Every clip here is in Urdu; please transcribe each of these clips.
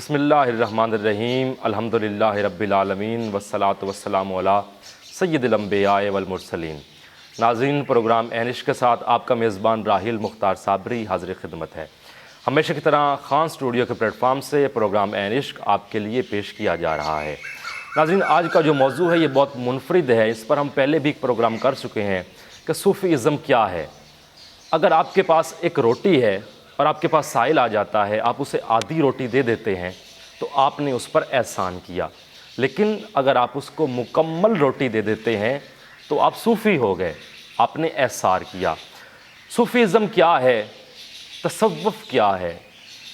بسم اللہ الرحمن الرحیم الحمدللہ رب العالمین والصلاة والسلام علی سید الانبیاء والمرسلین۔ ناظرین، پروگرام عین عشق کے ساتھ آپ کا میزبان راحیل مختار صابری حاضر خدمت ہے۔ ہمیشہ کی طرح خان اسٹوڈیو کے پلیٹ فارم سے پروگرام عین عشق آپ کے لیے پیش کیا جا رہا ہے۔ ناظرین، آج کا جو موضوع ہے یہ بہت منفرد ہے، اس پر ہم پہلے بھی ایک پروگرام کر چکے ہیں کہ صوفیزم کیا ہے۔ اگر آپ کے پاس ایک روٹی ہے اور آپ کے پاس سائل آ جاتا ہے، آپ اسے آدھی روٹی دے دیتے ہیں تو آپ نے اس پر احسان کیا، لیکن اگر آپ اس کو مکمل روٹی دے دیتے ہیں تو آپ صوفی ہو گئے، آپ نے احسار کیا۔ صوفیزم کیا ہے؟ تصوف کیا ہے؟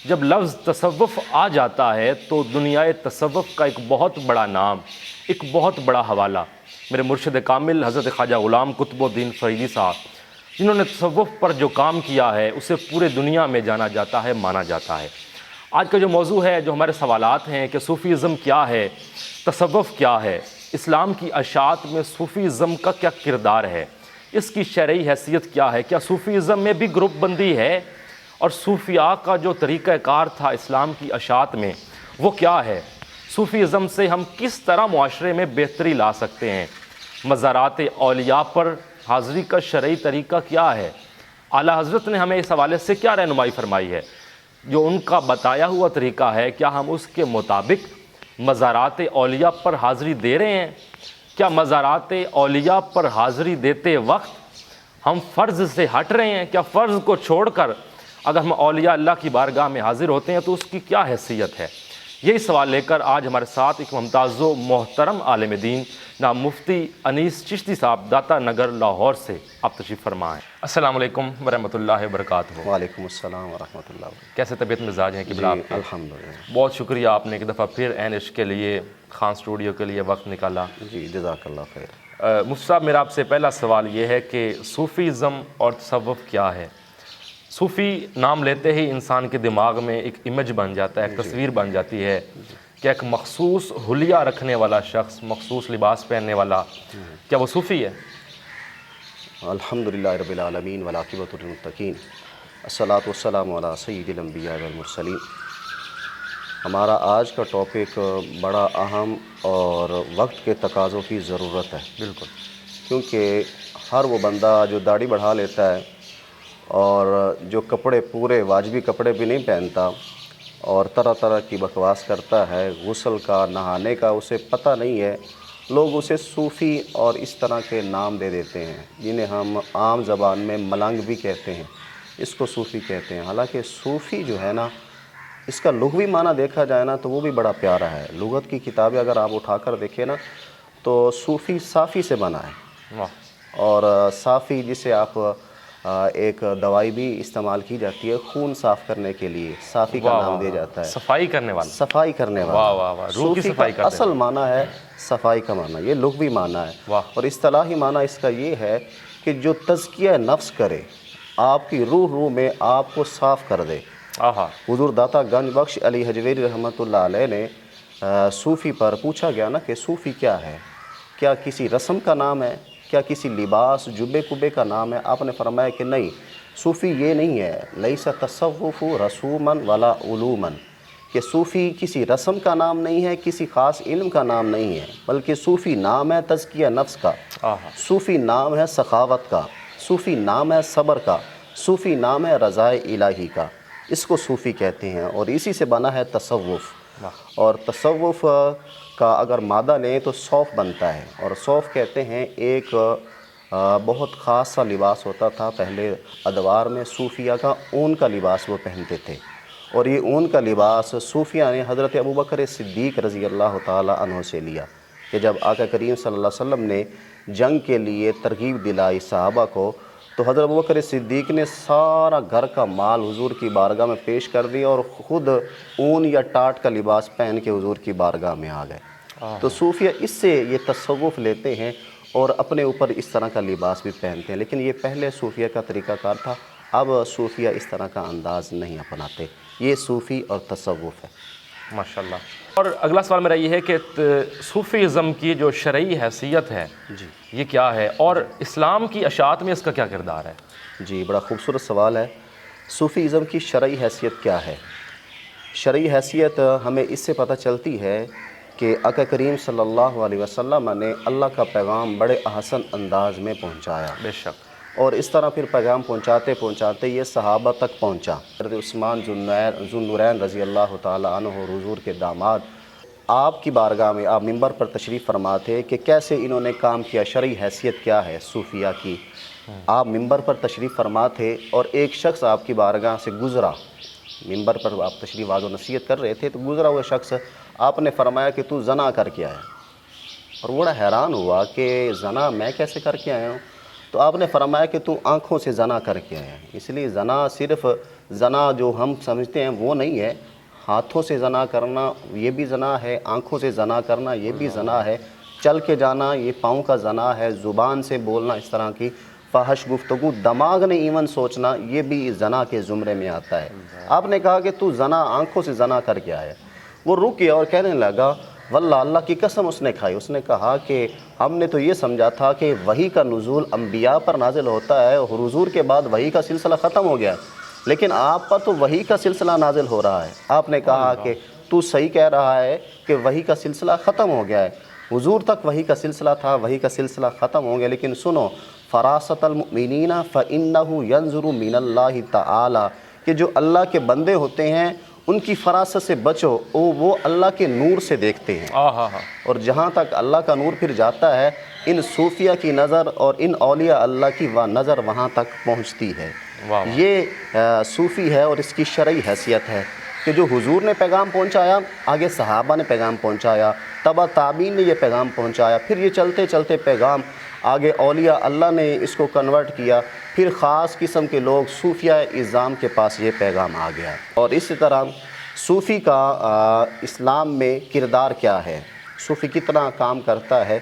جب لفظ تصوف آ جاتا ہے تو دنیا تصوف کا ایک بہت بڑا نام، ایک بہت بڑا حوالہ میرے مرشد کامل حضرت خواجہ غلام قطب الدین فریدی صاحب، جنہوں نے تصوف پر جو کام کیا ہے اسے پورے دنیا میں جانا جاتا ہے، مانا جاتا ہے۔ آج کا جو موضوع ہے، جو ہمارے سوالات ہیں کہ صوفیزم کیا ہے، تصوف کیا ہے، اسلام کی اشاعت میں صوفیزم کا کیا کردار ہے، اس کی شرعی حیثیت کیا ہے، کیا صوفیزم میں بھی گروپ بندی ہے، اور صوفیاء کا جو طریقہ کار تھا اسلام کی اشاعت میں وہ کیا ہے، صوفیزم سے ہم کس طرح معاشرے میں بہتری لا سکتے ہیں، مزارات اولیاء پر حاضری کا شرعی طریقہ کیا ہے، اعلیٰ حضرت نے ہمیں اس حوالے سے کیا رہنمائی فرمائی ہے، جو ان کا بتایا ہوا طریقہ ہے کیا ہم اس کے مطابق مزارات اولیاء پر حاضری دے رہے ہیں؟ کیا مزارات اولیاء پر حاضری دیتے وقت ہم فرض سے ہٹ رہے ہیں؟ کیا فرض کو چھوڑ کر اگر ہم اولیاء اللہ کی بارگاہ میں حاضر ہوتے ہیں تو اس کی کیا حیثیت ہے؟ یہی سوال لے کر آج ہمارے ساتھ ایک ممتاز و محترم عالم دین جناب مفتی انیس چشتی صاحب داتا نگر لاہور سے آپ تشریف فرما ہیں۔ السلام علیکم ورحمۃ اللہ وبرکاتہ۔ وعلیکم السلام ورحمۃ اللہ وبرکاتہ۔ کیسے طبیعت مزاج ہیں قبلہ آپ کے؟ الحمدللہ، بہت شکریہ، آپ نے ایک دفعہ پھر عین عشق کے لیے خان اسٹوڈیو کے لیے وقت نکالا۔ جی جزاک اللہ خیر۔ مفتی صاحب، میرا آپ سے پہلا سوال یہ ہے کہ صوفیزم اور تصوف کیا ہے؟ صوفی نام لیتے ہی انسان کے دماغ میں ایک امیج بن جاتا ہے، ایک تصویر بن جاتی ہے کہ ایک مخصوص حلیہ رکھنے والا شخص، مخصوص لباس پہننے والا، کیا وہ صوفی ہے؟ الحمدللہ رب العالمین والعاقبۃ للمتقین، الصلاۃ والسلام علی سید الانبیاء والمرسلین۔ ہمارا آج کا ٹاپک بڑا اہم اور وقت کے تقاضوں کی ضرورت ہے، بالکل، کیونکہ ہر وہ بندہ جو داڑھی بڑھا لیتا ہے اور جو کپڑے پورے واجبی کپڑے بھی نہیں پہنتا اور طرح طرح کی بکواس کرتا ہے، غسل کا، نہانے کا اسے پتہ نہیں ہے، لوگ اسے صوفی اور اس طرح کے نام دے دیتے ہیں جنہیں ہم عام زبان میں ملنگ بھی کہتے ہیں، اس کو صوفی کہتے ہیں۔ حالانکہ صوفی جو ہے نا، اس کا لغوی معنی دیکھا جائے نا تو وہ بھی بڑا پیارا ہے۔ لغت کی کتابیں اگر آپ اٹھا کر دیکھیں نا تو صوفی صافی سے بنا ہے، واہ، اور صافی جسے آپ ایک دوائی بھی استعمال کی جاتی ہے خون صاف کرنے کے لیے، صافی کا نام دیا جاتا ہے، صفائی کرنے والا، صفائی کرنے والا۔ واہ واہ واہ، روح کی صوفی صفائی کا کرنے اصل معنی ہے صفائی کا معنی، یہ لغوی معنی ہے، واہ، اور اصطلاحی معنی اس کا یہ ہے کہ جو تزکیہ نفس کرے، آپ کی روح میں آپ کو صاف کر دے۔ آہا، حضور داتا گنج بخش علی حجویری رحمۃ اللہ علیہ نے صوفی پر پوچھا گیا نا کہ صوفی کیا ہے؟ کیا کسی رسم کا نام ہے؟ کیا کسی لباس جبے کبے کا نام ہے؟ آپ نے فرمایا کہ نہیں، صوفی یہ نہیں ہے، لیس تصوف رسوما ولا علوما، کہ صوفی کسی رسم کا نام نہیں ہے، کسی خاص علم کا نام نہیں ہے، بلکہ صوفی نام ہے تزکیہ نفس کا، آہا، صوفی نام ہے سخاوت کا، صوفی نام ہے صبر کا، صوفی نام ہے رضائے الہی کا، اس کو صوفی کہتے ہیں، اور اسی سے بنا ہے تصوف۔ اور تصوف کا اگر مادہ لیں تو صوف بنتا ہے، اور صوف کہتے ہیں ایک بہت خاص سا لباس ہوتا تھا پہلے ادوار میں، صوفیہ کا اون کا لباس وہ پہنتے تھے، اور یہ اون کا لباس صوفیہ نے حضرت ابوبکر صدیق رضی اللہ تعالی عنہ سے لیا، کہ جب آقا کریم صلی اللہ علیہ وسلم نے جنگ کے لیے ترغیب دلائی صحابہ کو، تو حضرت ابوبکر صدیق نے سارا گھر کا مال حضور کی بارگاہ میں پیش کر دیا اور خود اون یا ٹاٹ کا لباس پہن کے حضور کی بارگاہ میں آ گئے۔ تو صوفیہ اس سے یہ تصوف لیتے ہیں اور اپنے اوپر اس طرح کا لباس بھی پہنتے ہیں، لیکن یہ پہلے صوفیہ کا طریقہ کار تھا، اب صوفیہ اس طرح کا انداز نہیں اپناتے، یہ صوفی اور تصوف ہے۔ ماشاءاللہ۔ اور اگلا سوال میرا یہ ہے کہ صوفیزم کی جو شرعی حیثیت ہے جی یہ کیا ہے، اور اسلام کی اشاعت میں اس کا کیا کردار ہے؟ جی، بڑا خوبصورت سوال ہے۔ صوفیزم کی شرعی حیثیت کیا ہے؟ شرعی حیثیت ہمیں اس سے پتہ چلتی ہے کہ آقا کریم صلی اللہ علیہ وسلم نے اللہ کا پیغام بڑے احسن انداز میں پہنچایا، بے شک، اور اس طرح پھر پیغام پہنچاتے پہنچاتے یہ صحابہ تک پہنچا۔ حضرت عثمان ذوالنورین رضی اللہ تعالیٰ عنہ حضور کے داماد آپ کی بارگاہ میں آپ منبر پر تشریف فرما تھے کہ کیسے انہوں نے کام کیا، شرعی حیثیت کیا ہے صوفیہ کی۔ آپ منبر پر تشریف فرما تھے اور ایک شخص آپ کی بارگاہ سے گزرا، منبر پر آپ تشریف واضح و نصیحت کر رہے تھے تو گزرا ہوا شخص آپ نے فرمایا کہ تو زنا کر کے آیا، اور بڑا حیران ہوا کہ زنا میں کیسے کر کے آیا ہوں؟ تو آپ نے فرمایا کہ تو آنکھوں سے زنا کر کے آیا ہے۔ اس لیے زنا صرف زنا جو ہم سمجھتے ہیں وہ نہیں ہے، ہاتھوں سے زنا کرنا یہ بھی زنا ہے، آنکھوں سے زنا کرنا یہ بھی زنا ہے، چل کے جانا یہ پاؤں کا زنا ہے، زبان سے بولنا اس طرح کی فحش گفتگو، دماغ نے ایون سوچنا یہ بھی زنا کے زمرے میں آتا ہے۔ آپ نے کہا کہ تو زنا آنکھوں سے زنا کر کے آیا۔ وہ رک گیا اور کہنے لگا واللہ اللہ کی قسم اس نے کھائی۔ اس نے کہا کہ ہم نے تو یہ سمجھا تھا کہ وحی کا نزول انبیاء پر نازل ہوتا ہے اور حضور کے بعد وحی کا سلسلہ ختم ہو گیا، لیکن آپ پر تو وحی کا سلسلہ نازل ہو رہا ہے۔ آپ نے کہا کہ تو صحیح کہہ رہا ہے کہ وحی کا سلسلہ ختم ہو گیا ہے، حضور تک وحی کا سلسلہ تھا، وحی کا سلسلہ ختم ہو گیا، لیکن سنو فراست المؤمنین فإنہ ینظر من اللہ تعالی، کہ جو اللہ کے بندے ہوتے ہیں ان کی فراست سے بچو، وہ اللہ کے نور سے دیکھتے ہیں، اور جہاں تک اللہ کا نور پھر جاتا ہے ان صوفیہ کی نظر اور ان اولیاء اللہ کی نظر وہاں تک پہنچتی ہے۔ یہ صوفی ہے اور اس کی شرعی حیثیت ہے کہ جو حضور نے پیغام پہنچایا، آگے صحابہ نے پیغام پہنچایا، تبع تابعین نے یہ پیغام پہنچایا، پھر یہ چلتے چلتے پیغام آگے اولیاء اللہ نے اس کو کنورٹ کیا، پھر خاص قسم کے لوگ صوفیہ اعظام کے پاس یہ پیغام آ گیا۔ اور اسی طرح صوفی کا اسلام میں کردار کیا ہے، صوفی کتنا کام کرتا ہے۔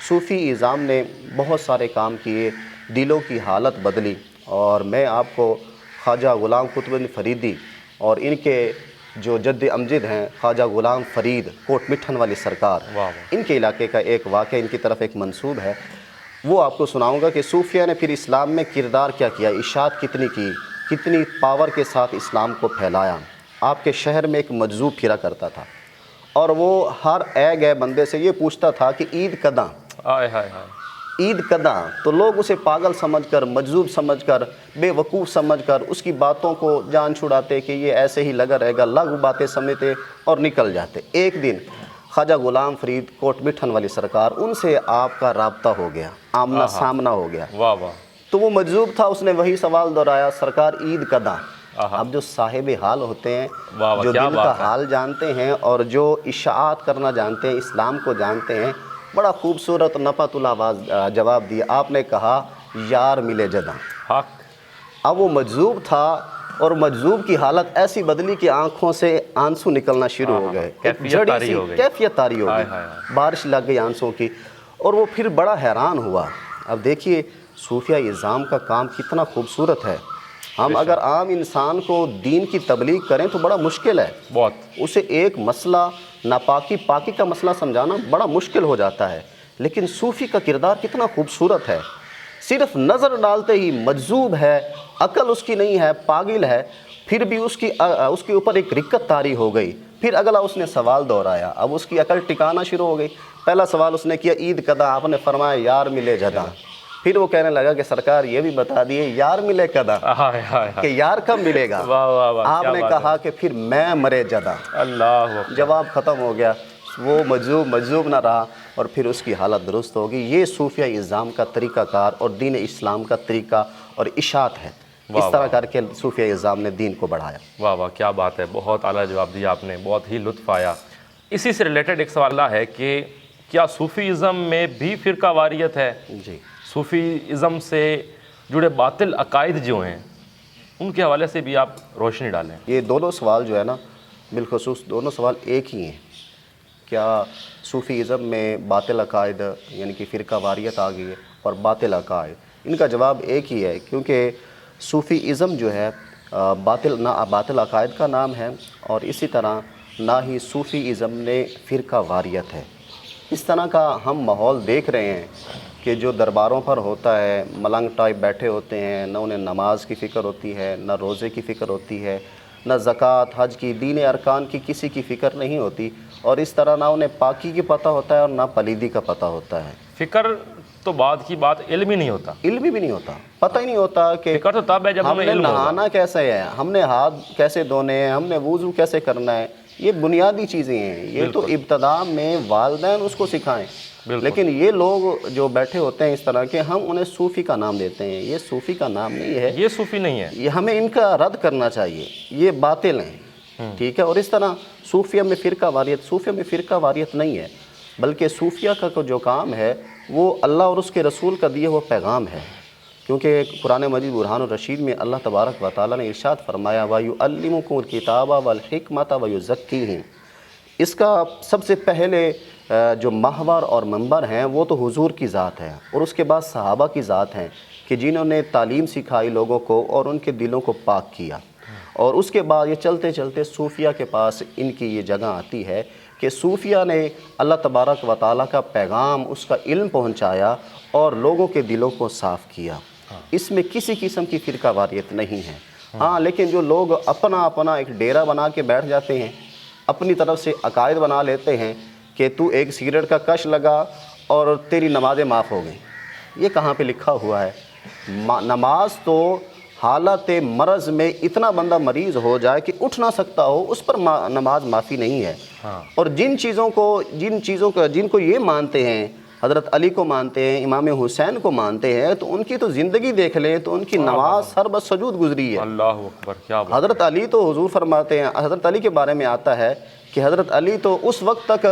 صوفی اعظام نے بہت سارے کام کیے، دلوں کی حالت بدلی، اور میں آپ کو خواجہ غلام قطب فریدی اور ان کے جو جد امجد ہیں خواجہ غلام فرید کوٹ مٹھن والی سرکار، ان کے علاقے کا ایک واقعہ ان کی طرف ایک منسوب ہے، وہ آپ کو سناؤں گا کہ صوفیہ نے پھر اسلام میں کردار کیا کیا، اشاعت کتنی کی، کتنی پاور کے ساتھ اسلام کو پھیلایا۔ آپ کے شہر میں ایک مجذوب پھرا کرتا تھا اور وہ ہر گئے بندے سے یہ پوچھتا تھا کہ عید کداں، عید کداں، تو لوگ اسے پاگل سمجھ کر، مجذوب سمجھ کر، بے وقوف سمجھ کر اس کی باتوں کو جان چھڑاتے کہ یہ ایسے ہی لگا رہے گا، لغو باتیں سمجھتے اور نکل جاتے۔ ایک دن خواجہ غلام فرید کوٹ مٹھن والی سرکار ان سے آپ کا رابطہ ہو گیا، آمنا سامنا ہو گیا۔ تو وہ مجذوب تھا، اس نے وہی سوال دہرایا، سرکار عید کداں۔ اب جو صاحب حال ہوتے ہیں، جو دل کا حال جانتے ہیں اور جو اشاعت کرنا جانتے ہیں، اسلام کو جانتے ہیں، بڑا خوبصورت نفت الاواز جواب دیا۔ آپ نے کہا یار ملے جداں۔ اب وہ مجذوب تھا اور مجذوب کی حالت ایسی بدلی کہ آنکھوں سے آنسو نکلنا شروع ہو گئے، کیفیت طاری ہو گئی، بارش لگ گئی آنسوں کی، اور وہ پھر بڑا حیران ہوا۔ اب دیکھیے صوفیہ اعظام کا کام کتنا خوبصورت ہے۔ ہم اگر عام انسان کو دین کی تبلیغ کریں تو بڑا مشکل ہے، بہت، اسے ایک مسئلہ ناپاکی پاکی کا مسئلہ سمجھانا بڑا مشکل ہو جاتا ہے، لیکن صوفی کا کردار کتنا خوبصورت ہے۔ صرف نظر ڈالتے ہی مجذوب ہے، عقل اس کی نہیں ہے، پاگل ہے، پھر بھی اس کے اوپر ایک رکت طاری ہو گئی۔ پھر اگلا اس نے سوال دہرایا، اب اس کی عقل ٹکانا شروع ہو گئی۔ پہلا سوال اس نے کیا عید کداں، آپ نے فرمایا یار ملے جداں۔ پھر وہ کہنے لگا کہ سرکار یہ بھی بتا دیے یار ملے کداں، کہ یار کب ملے گا؟ آپ نے کہا کہ پھر میں مرے جداں۔ جواب ختم ہو گیا، وہ مجذوب نہ رہا اور پھر اس کی حالت درست ہوگی۔ یہ صوفیہ اعظام کا طریقہ کار اور دین اسلام کا طریقہ اور اشاعت ہے۔ اس طرح کر کے صوفیہ اعظام نے دین کو بڑھایا۔ واہ واہ، کیا بات ہے، بہت اعلیٰ جواب دیا آپ نے، بہت ہی لطف آیا۔ اسی سے ریلیٹڈ ایک سوال ہے کہ کیا صوفی ازم میں بھی فرقہ واریت ہے؟ جی، صوفی ازم سے جڑے باطل عقائد جو ہیں ان کے حوالے سے بھی آپ روشنی ڈالیں۔ یہ دونوں سوال جو ہے نا، بالخصوص دونوں سوال ایک ہی ہیں۔ کیا صوفی ازم میں باطل عقائد یعنی کہ فرقہ واریت آ گئی ہے اور باطل عقائد؟ ان کا جواب ایک ہی ہے، کیونکہ صوفی ازم جو ہے باطل عقائد کا نام ہے، اور اسی طرح نہ ہی صوفی ازم نے فرقہ واریت ہے۔ اس طرح کا ہم ماحول دیکھ رہے ہیں کہ جو درباروں پر ہوتا ہے، ملنگ ٹائپ بیٹھے ہوتے ہیں، نہ انہیں نماز کی فکر ہوتی ہے، نہ روزے کی فکر ہوتی ہے، نہ زکوٰۃ حج کی دین ارکان کی کسی کی فکر نہیں ہوتی، اور اس طرح نہ انہیں پاکی کی پتہ ہوتا ہے اور نہ پلیدی کا پتہ ہوتا ہے۔ فکر تو بعد کی بات، علم ہی نہیں ہوتا، علم بھی نہیں ہوتا، پتہ ہی نہیں ہوتا کہ فکر تو تب ہے جب ہم ہمیں نے علم ہوگا۔ نہانا کیسے ہے، ہم نے ہاتھ کیسے دھونے ہیں، ہم نے وضو کیسے کرنا ہے، یہ بنیادی چیزیں ہیں، یہ تو ابتدا میں والدین اس کو سکھائیں۔ لیکن یہ لوگ جو بیٹھے ہوتے ہیں اس طرح کے، ہم انہیں صوفی کا نام دیتے ہیں، یہ صوفی کا نام نہیں ہے، یہ صوفی نہیں ہے، یہ ہمیں ان کا رد کرنا چاہیے، یہ باطل ہیں، ٹھیک ہے۔ اور اس طرح صوفیہ میں فرقہ واریت نہیں ہے، بلکہ صوفیہ کا جو کام ہے وہ اللہ اور اس کے رسول کا دیے وہ پیغام ہے، کیونکہ قرآن مجید برہان الرشید میں اللہ تبارک و تعالیٰ نے ارشاد فرمایا وَيُعَلِّمُكُمُ الْكِتَابَ وَالْحِكْمَةَ وَيُزَكِّيهِمْ۔ اس کا سب سے پہلے جو محور اور منبر ہیں وہ تو حضور کی ذات ہے، اور اس کے بعد صحابہ کی ذات ہیں کہ جنہوں نے تعلیم سکھائی لوگوں کو اور ان کے دلوں کو پاک کیا، اور اس کے بعد یہ چلتے چلتے صوفیہ کے پاس ان کی یہ جگہ آتی ہے کہ صوفیہ نے اللہ تبارک و تعالیٰ کا پیغام، اس کا علم پہنچایا اور لوگوں کے دلوں کو صاف کیا۔ اس میں کسی قسم کی فرقہ واریت نہیں ہے۔ ہاں، لیکن جو لوگ اپنا ایک ڈیرا بنا کے بیٹھ جاتے ہیں، اپنی طرف سے عقائد بنا لیتے ہیں کہ تو ایک سگریٹ کا کش لگا اور تیری نمازیں معاف ہو گئیں، یہ کہاں پہ لکھا ہوا ہے؟ نماز تو حالت مرض میں اتنا بندہ مریض ہو جائے کہ اٹھ نہ سکتا ہو، اس پر نماز معافی نہیں ہے۔ اور جن کو یہ مانتے ہیں، حضرت علی کو مانتے ہیں، امام حسین کو مانتے ہیں، تو ان کی تو زندگی دیکھ لیں تو ان کی نماز سر بس سجود گزری ہے۔ اللہ اکبر، کیا بات۔ حضرت علی تو حضور فرماتے ہیں، حضرت علی کے بارے میں آتا ہے کہ حضرت علی تو اس وقت تک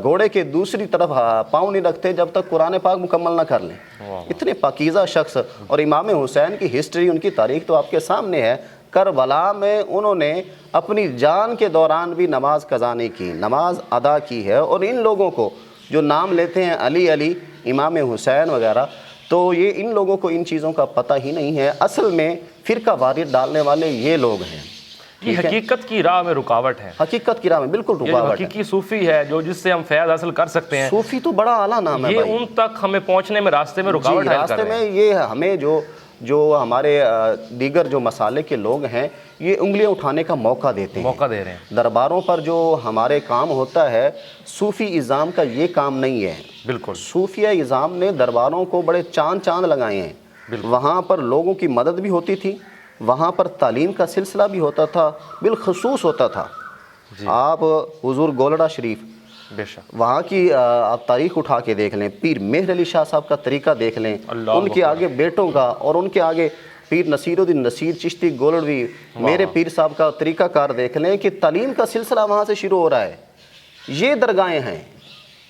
گھوڑے کے دوسری طرف پاؤں نہیں رکھتے جب تک قرآن پاک مکمل نہ کر لیں، اتنے پاکیزہ شخص۔ اور امام حسین کی ہسٹری، ان کی تاریخ تو آپ کے سامنے ہے، کربلا میں انہوں نے اپنی جان کے دوران بھی نماز قضا نہیں کی، نماز ادا کی ہے۔ اور ان لوگوں کو جو نام لیتے ہیں علی علی، امام حسین وغیرہ، تو یہ ان لوگوں کو ان چیزوں کا پتہ ہی نہیں ہے۔ اصل میں فرقہ واریت ڈالنے والے یہ لوگ ہیں۔ یہ حقیقت کی راہ میں رکاوٹ ہے، حقیقت کی راہ میں بالکل یہ جو رکاوٹ ہے۔ حقیقی صوفی ہے، جو جس سے ہم فیض حاصل کر سکتے ہیں، صوفی تو بڑا اعلیٰ نام ہے یہ بھائی۔ ان تک ہمیں پہنچنے میں راستے میں رکاوٹ حائل کر راستے رہے ہیں۔ میں یہ ہمیں جو ہمارے دیگر جو مسالے کے لوگ ہیں، یہ انگلیاں اٹھانے کا موقع دیتے ہیں، موقع دے رہے ہیں۔ درباروں پر جو ہمارے کام ہوتا ہے، صوفی اظام کا یہ کام نہیں ہے۔ بالکل، صوفیہ اظام نے درباروں کو بڑے چاند لگائے ہیں، وہاں پر لوگوں کی مدد بھی ہوتی تھی، وہاں پر تعلیم کا سلسلہ بھی ہوتا تھا، بالخصوص ہوتا تھا۔ آپ حضور گولڑا شریف، بے شک، وہاں کی آپ تاریخ اٹھا کے دیکھ لیں، پیر مہر علی شاہ صاحب کا طریقہ دیکھ لیں، ان کے آگے بیٹوں کا، اور ان کے آگے پیر نصیر الدین نصیر چشتی گولڑوی، میرے پیر صاحب کا طریقہ کار دیکھ لیں کہ تعلیم کا سلسلہ وہاں سے شروع ہو رہا ہے۔ یہ درگاہیں ہیں،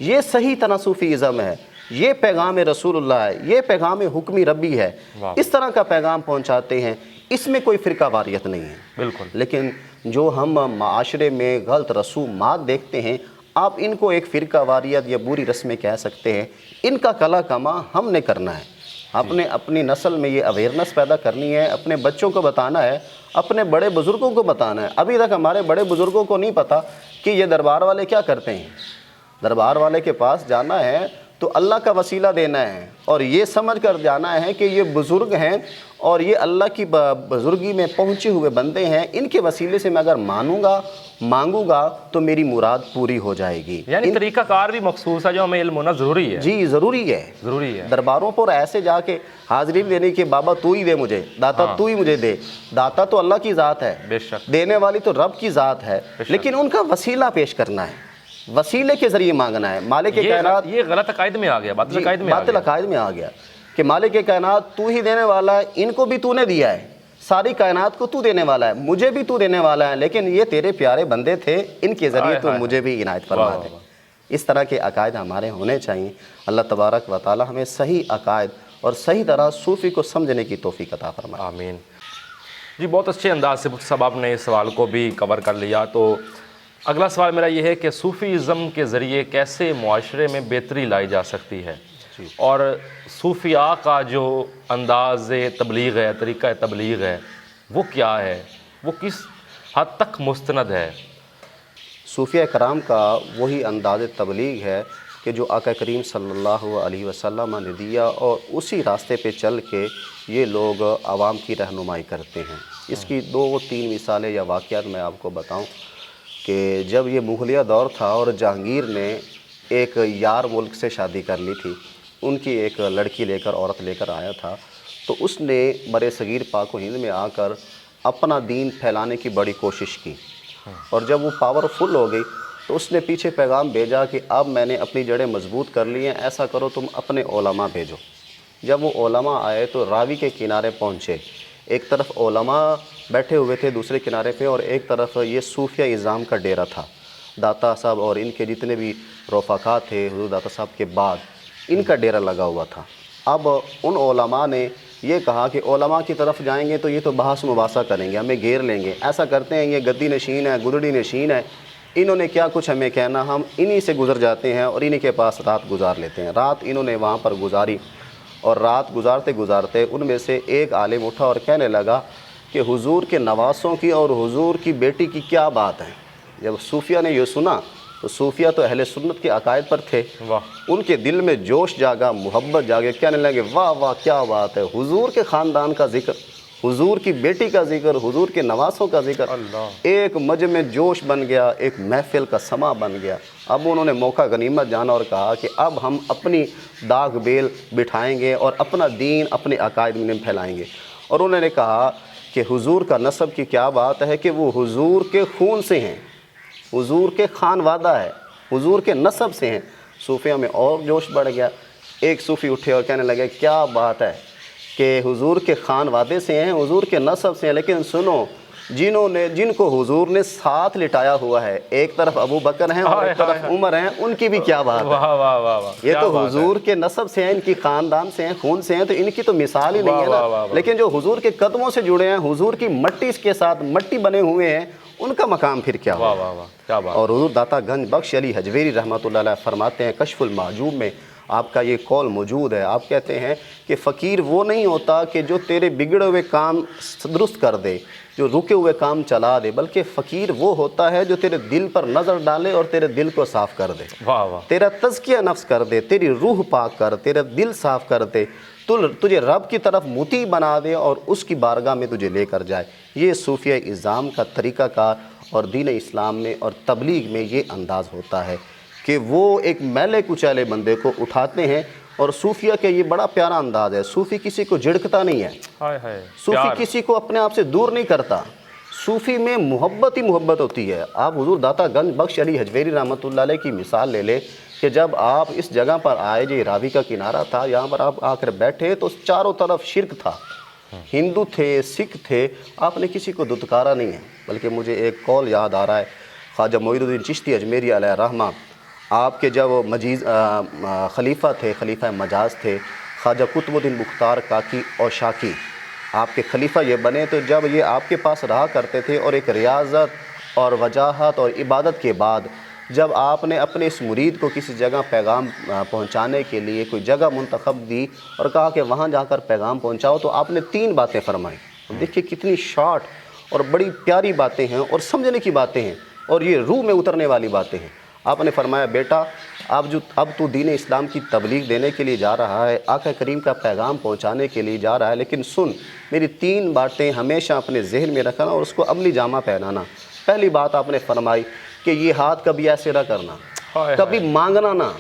یہ صحیح طرح صوفی ازم ہے، یہ پیغام رسول اللہ ہے، یہ پیغام حکمی ربی ہے، اس طرح کا پیغام پہنچاتے ہیں، اس میں کوئی فرقہ واریت نہیں ہے۔ بالکل، لیکن جو ہم معاشرے میں غلط رسومات دیکھتے ہیں، آپ ان کو ایک فرقہ واریت یا بری رسمیں کہہ سکتے ہیں، ان کا کلا کما ہم نے کرنا ہے۔ اپنی نسل میں یہ اویئرنس پیدا کرنی ہے، اپنے بچوں کو بتانا ہے، اپنے بڑے بزرگوں کو بتانا ہے۔ ابھی تک ہمارے بڑے بزرگوں کو نہیں پتہ کہ یہ دربار والے کیا کرتے ہیں۔ دربار والے کے پاس جانا ہے تو اللہ کا وسیلہ دینا ہے، اور یہ سمجھ کر جانا ہے کہ یہ بزرگ ہیں اور یہ اللہ کی بزرگی میں پہنچے ہوئے بندے ہیں، ان کے وسیلے سے میں اگر مانگوں گا تو میری مراد پوری ہو جائے گی۔ یعنی طریقہ کار بھی مخصوص ہے جو ہمیں علم ہونا ضروری ہے۔ جی ضروری ہے، ضروری ہے۔ درباروں پر ایسے جا کے حاضری دینے کہ بابا تو ہی دے مجھے، داتا تو ہی مجھے دے، داتا تو اللہ کی ذات ہے، بے شک، دینے والی تو رب کی ذات ہے، لیکن ان کا وسیلہ پیش کرنا ہے، وسیلے کے ذریعے مانگنا ہے۔ مالک کائنات، یہ غلط عقائد میں آ گیا، باطل عقائد میں آ باطل گیا۔ عقائد میں آ گیا کہ مالک کائنات تو ہی دینے والا ہے، ان کو بھی تو نے دیا ہے، ساری کائنات کو تو دینے والا ہے، مجھے بھی تو دینے والا ہے، لیکن یہ تیرے پیارے بندے تھے، ان کے ذریعے تو مجھے بھی عنایت فرما دے۔ اس طرح کے عقائد ہمارے ہونے چاہیے۔ اللہ تبارک و تعالی ہمیں صحیح عقائد اور صحیح طرح صوفی کو سمجھنے کی توفیق عطا فرمائے۔ آمین۔ جی، بہت اچھے انداز سے مفتی صاحب آپ نے اس سوال کو بھی کور کر لیا۔ تو اگلا سوال میرا یہ ہے کہ صوفی ازم کے ذریعے کیسے معاشرے میں بہتری لائی جا سکتی ہے، اور صوفیاء کا جو انداز تبلیغ ہے، طریقہ تبلیغ ہے، وہ کیا ہے، وہ کس حد تک مستند ہے؟ صوفیہ کرام کا وہی انداز تبلیغ ہے کہ جو آقا کریم صلی اللہ علیہ وسلم نے دیا، اور اسی راستے پہ چل کے یہ لوگ عوام کی رہنمائی کرتے ہیں۔ اس کی 2-3 مثالیں یا واقعات میں آپ کو بتاؤں کہ جب یہ مغلیہ دور تھا اور جہانگیر نے ایک یار ملک سے شادی کر لی تھی، ان کی ایک لڑکی لے کر، عورت لے کر آیا تھا، تو اس نے بر صغیر پاک و ہند میں آ کر اپنا دین پھیلانے کی بڑی کوشش کی، اور جب وہ پاورفل ہو گئی تو اس نے پیچھے پیغام بھیجا کہ اب میں نے اپنی جڑیں مضبوط کر لی ہیں، ایسا کرو تم اپنے علماء بھیجو۔ جب وہ علماء آئے تو راوی کے کنارے پہنچے، ایک طرف علماء بیٹھے ہوئے تھے دوسرے کنارے پہ، اور ایک طرف یہ صوفیہ اعظام کا ڈیرا تھا، داتا صاحب اور ان کے جتنے بھی رفقا تھے حضور داتا صاحب کے بعد، ان کا ڈیرا لگا ہوا تھا۔ اب ان علماء نے یہ کہا کہ علماء کی طرف جائیں گے تو یہ تو بحث مباحثہ کریں گے، ہمیں گھیر لیں گے، ایسا کرتے ہیں یہ گدی نشین ہے، گدڑی نشین ہے، انہوں نے کیا کچھ ہمیں کہنا، ہم انہی سے گزر جاتے ہیں اور انہی کے پاس رات گزار لیتے ہیں۔ رات انہوں نے وہاں پر گزاری، اور رات گزارتے گزارتے ان میں سے ایک عالم اٹھا اور کہنے لگا کہ حضور کے نواسوں کی اور حضور کی بیٹی کی کیا بات ہے۔ جب صوفیہ نے یہ سنا تو صوفیہ تو اہل سنت کے عقائد پر تھے، ان کے دل میں جوش جاگا، محبت جاگے، کہنے لگے واہ واہ کیا بات ہے، حضور کے خاندان کا ذکر، حضور کی بیٹی کا ذکر، حضور کے نواسوں کا ذکر۔ ایک مجمع جوش بن گیا، ایک محفل کا سما بن گیا۔ اب انہوں نے موقع غنیمت جانا اور کہا کہ اب ہم اپنی داغ بیل بٹھائیں گے اور اپنا دین اپنے عقائد میں پھیلائیں گے، اور انہوں نے کہا کہ حضور کا نسب کی کیا بات ہے کہ وہ حضور کے خون سے ہیں، حضور کے خانوادہ ہے، حضور کے نسب سے ہیں۔ صوفیہ میں اور جوش بڑھ گیا، ایک صوفی اٹھے اور کہنے لگے کیا بات ہے کہ حضور کے خانوادے سے ہیں، حضور کے نسب سے ہیں، لیکن سنو جن کو حضور نے ساتھ لٹایا ہوا ہے، ایک طرف ابو بکر ہیں اور ایک طرف عمر ہیں، ان کی بھی کیا بات ہے۔ یہ تو حضور کے نسب سے ہیں، ان کی خاندان سے ہیں، خون سے ہیں، تو ان کی تو مثال ہی نہیں ہے نا۔ لیکن جو حضور کے قدموں سے جڑے ہیں، حضور کی مٹی کے ساتھ مٹی بنے ہوئے ہیں، ان کا مقام پھر کیا ہو۔ اور حضور داتا گنج بخش علی حجویری رحمۃ اللہ علیہ فرماتے ہیں کشف المعجوب میں آپ کا یہ قول موجود ہے، آپ کہتے ہیں کہ فقیر وہ نہیں ہوتا کہ جو تیرے بگڑے ہوئے کام درست کر دے، جو رکے ہوئے کام چلا دے، بلکہ فقیر وہ ہوتا ہے جو تیرے دل پر نظر ڈالے اور تیرے دل کو صاف کر دے، تیرا تزکیہ نفس کر دے، تیری روح پاک کر، تیرا دل صاف کر دے، تجھے رب کی طرف مطیع بنا دے اور اس کی بارگاہ میں تجھے لے کر جائے۔ یہ صوفیہ اعظام کا طریقہ کار اور دین اسلام میں اور تبلیغ میں یہ انداز ہوتا ہے کہ وہ ایک میلے کچیلے بندے کو اٹھاتے ہیں، اور صوفیہ کے یہ بڑا پیارا انداز ہے، صوفی کسی کو جھڑکتا نہیں ہے، صوفی کسی کو اپنے آپ سے دور نہیں کرتا، صوفی میں محبت ہی محبت ہوتی ہے۔ آپ حضور داتا گنج بخش علی حجویری رحمۃ اللہ علیہ کی مثال لے لیں کہ جب آپ اس جگہ پر آئے، جو راوی کا کنارہ تھا، یہاں پر آپ آ کر بیٹھے تو چاروں طرف شرک تھا، ہندو تھے، سکھ تھے، آپ نے کسی کو دتکارا نہیں ہے۔ بلکہ مجھے ایک قول یاد آ رہا ہے، خواجہ معید الدین چشتی اجمیری علیہ رحمہ، آپ کے جب خلیفہ تھے، خلیفہ مجاز تھے، خواجہ قطب الدین مختار کاکی اور شاکی، آپ کے خلیفہ یہ بنے، تو جب یہ آپ کے پاس رہا کرتے تھے اور ایک ریاضت اور وجاہت اور عبادت کے بعد جب آپ نے اپنے اس مرید کو کسی جگہ پیغام پہنچانے کے لیے کوئی جگہ منتخب دی اور کہا کہ وہاں جا کر پیغام پہنچاؤ، تو آپ نے 3 باتیں فرمائیں۔ دیکھیے کتنی شارٹ اور بڑی پیاری باتیں ہیں اور سمجھنے کی باتیں ہیں اور یہ روح میں اترنے والی باتیں ہیں۔ آپ نے فرمایا بیٹا اب تو دین اسلام کی تبلیغ دینے کے لیے جا رہا ہے، آقا کریم کا پیغام پہنچانے کے لیے جا رہا ہے، لیکن سن میری 3 باتیں ہمیشہ اپنے ذہن میں رکھنا اور اس کو عملی جامہ پہنانا۔ پہلی بات آپ نے فرمائی کہ یہ ہاتھ کبھی ایسے نہ کرنا، کبھی مانگنا نہ۔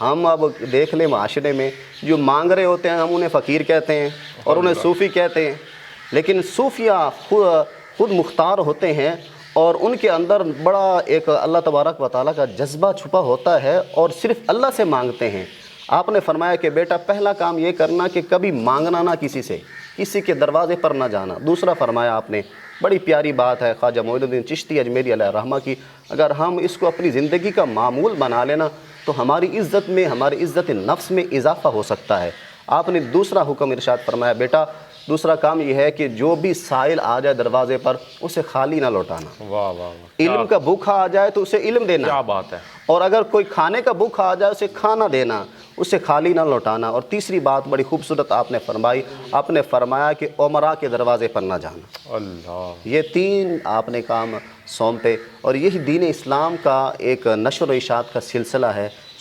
ہم اب دیکھ لیں معاشرے میں جو مانگ رہے ہوتے ہیں ہم انہیں فقیر کہتے ہیں اور انہیں صوفی کہتے ہیں، لیکن صوفیہ خود مختار ہوتے ہیں اور ان کے اندر بڑا ایک اللہ تبارک و تعالیٰ کا جذبہ چھپا ہوتا ہے اور صرف اللہ سے مانگتے ہیں۔ آپ نے فرمایا کہ بیٹا پہلا کام یہ کرنا کہ کبھی مانگنا نہ کسی سے، کسی کے دروازے پر نہ جانا۔ دوسرا فرمایا آپ نے، بڑی پیاری بات ہے خواجہ معید الدین چشتی اجمیری علیہ رحمہ کی، اگر ہم اس کو اپنی زندگی کا معمول بنا لینا تو ہماری عزت میں، ہماری عزت نفس میں اضافہ ہو سکتا ہے۔ آپ نے دوسرا حکم ارشاد فرمایا بیٹا دوسرا کام یہ ہے کہ جو بھی سائل آ جائے دروازے پر اسے خالی نہ لوٹانا۔ علم کا بھوکا آ جائے تو اسے علم دینا، کیا بات ہے، اور اگر کوئی کھانے کا بھوکا آ جائے اسے کھانا دینا، اسے خالی نہ لوٹانا۔ اور تیسری بات بڑی خوبصورت آپ نے فرمائی، آپ نے فرمایا کہ عمراء کے دروازے پر نہ جانا۔ اللہ، یہ 3 آپ نے کام سونپے اور یہی دین اسلام کا ایک نشر و اشاعت کا سلسلہ ہے۔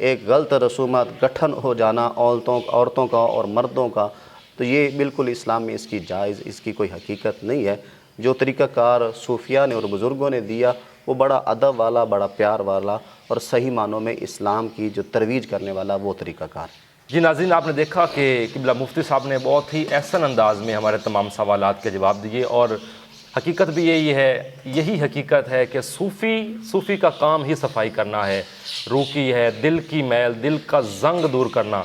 ایک غلط رسومات گٹھن ہو جانا عورتوں کا اور مردوں کا، تو یہ بالکل اسلام میں اس کی جائز، اس کی کوئی حقیقت نہیں ہے۔ جو طریقہ کار صوفیاء نے اور بزرگوں نے دیا وہ بڑا ادب والا، بڑا پیار والا اور صحیح معنوں میں اسلام کی جو ترویج کرنے والا وہ طریقہ کار ہے۔ جی ناظرین، آپ نے دیکھا کہ قبلہ مفتی صاحب نے بہت ہی احسن انداز میں ہمارے تمام سوالات کے جواب دیے، اور حقیقت بھی یہی حقیقت ہے کہ صوفی کا کام ہی صفائی کرنا ہے، روح کی ہے، دل کی میل، دل کا زنگ دور کرنا،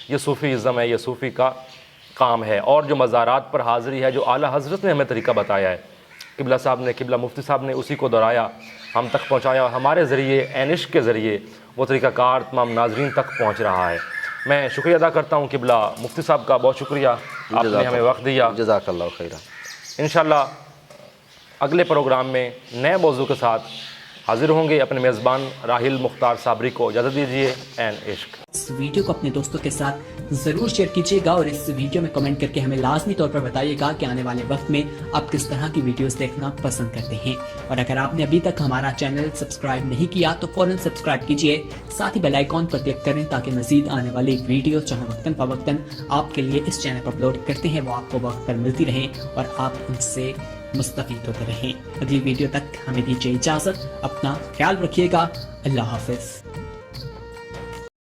یہ صوفیزم ہے، یہ صوفی کا کام ہے۔ اور جو مزارات پر حاضری ہے، جو اعلیٰ حضرت نے ہمیں طریقہ بتایا ہے، قبلہ مفتی صاحب نے اسی کو دہرایا، ہم تک پہنچایا، ہمارے ذریعے عین عشق کے ذریعے وہ طریقہ کار تمام ناظرین تک پہنچ رہا ہے۔ میں شکریہ ادا کرتا ہوں قبلہ مفتی صاحب کا، بہت شکریہ، آپ نے ہمیں وقت دیا۔ جزاک اللہ خیرہ۔ انشاءاللہ اگلے پروگرام میں نئے موضوع کے ساتھ حاضر ہوں گے۔ اپنے میزبان راحیل مختار صابری کو اجازت دیجیے۔ عین عشق۔ اس ویڈیو کو اپنے دوستوں کے ساتھ ضرور شیئر کیجیے گا، اور اس ویڈیو میں کمنٹ کر کے ہمیں لازمی طور پر بتائیے گا کہ آنے والے وقت میں آپ کس طرح کی ویڈیوز دیکھنا پسند کرتے ہیں۔ اور اگر آپ نے ابھی تک ہمارا چینل سبسکرائب نہیں کیا تو فوراً سبسکرائب کیجیے، ساتھ ہی بیل آئیکن پر کلک کریں تاکہ مزید آنے والی ویڈیوز جو ہم وقتاً فوقتاً آپ کے لیے اس چینل پر اپلوڈ کرتے ہیں وہ آپ کو وقت پر ملتی رہیں اور آپ ان سے مستفید ہوتے رہیں۔ اگلی ویڈیو تک ہمیں دیجیے اجازت، اپنا خیال رکھیے گا، اللہ حافظ۔